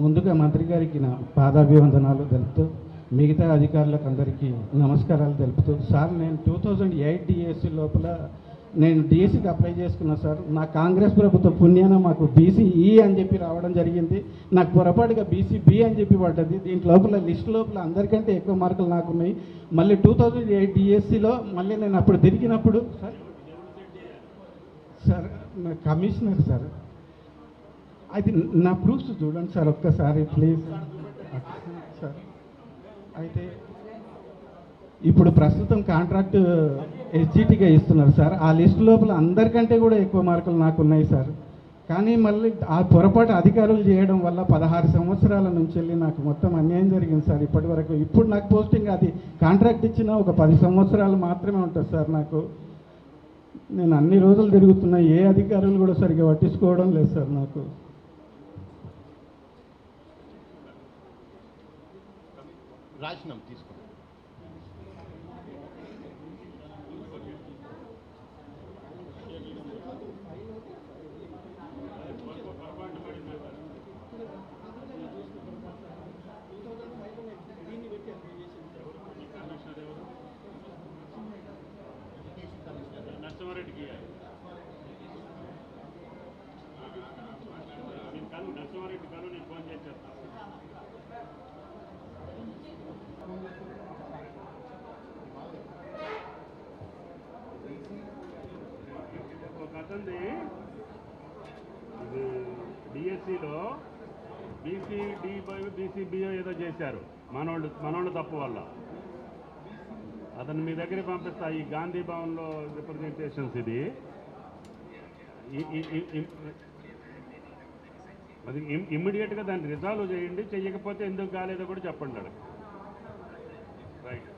ముందుగా మంత్రి గారికి నా పాదాభివందనాలు తెలుపుతూ మిగతా అధికారులకు అందరికీ నమస్కారాలు తెలుపుతూ సార్ నేను 2008 డిఎస్సి లోపల నేను డిఎస్సికి అప్లై చేసుకున్నా సార్. నా కాంగ్రెస్ ప్రభుత్వ పుణ్యాన మాకు బీసీఈ అని చెప్పి రావడం జరిగింది. నాకు పొరపాటుగా బీసీబీ అని చెప్పి పడ్డది. దీంట్ లోపల లిస్ట్ లోపల అందరికంటే ఎక్కువ మార్కులు నాకున్నాయి. మళ్ళీ 2008 డిఎస్సిలో మళ్ళీ నేను అప్పుడు తిరిగినప్పుడు సార్ నా కమిషనర్ సార్ అయితే నా ప్రూఫ్స్ చూడండి సార్ ఒక్కసారి ప్లీజ్ సార్. అయితే ఇప్పుడు ప్రస్తుతం కాంట్రాక్ట్ ఎస్జిటిగా ఇస్తున్నారు సార్. ఆ లిస్ట్ లోపల అందరికంటే కూడా ఎక్కువ మార్కులు నాకు ఉన్నాయి సార్. కానీ మళ్ళీ ఆ పొరపాటు అధికారులు చేయడం వల్ల 16 సంవత్సరాల నుంచి వెళ్ళి నాకు మొత్తం అన్యాయం జరిగింది సార్ ఇప్పటి వరకు. ఇప్పుడు నాకు పోస్టింగ్ అది కాంట్రాక్ట్ ఇచ్చిన ఒక 10 సంవత్సరాలు మాత్రమే ఉంటుంది సార్ నాకు. నేను అన్ని రోజులు తిరుగుతున్నా, ఏ అధికారులు కూడా సరిగ్గా పట్టించుకోవడం లేదు సార్ నాకు. రాసినాం తీసుకోండి. నరసింహారెడ్డికి నరసింహారెడ్డి కాను నేను ఫోన్ చేసేస్తాను. ఒక అతనిది ఇది డిఎస్సిలో బీసీడీ బీసీబీఓ ఏదో చేశారు మనోళ్ళు తప్పు వల్ల. అతను మీ దగ్గర పంపిస్తా. ఈ గాంధీ భవన్లో రిప్రజెంటేషన్స్ ఇది అది ఇమ్మీడియట్గా దాన్ని రిజాల్వ్ చేయండి. చెయ్యకపోతే ఎందుకు కాలేదో కూడా చెప్పండి అక్కడ. రైట్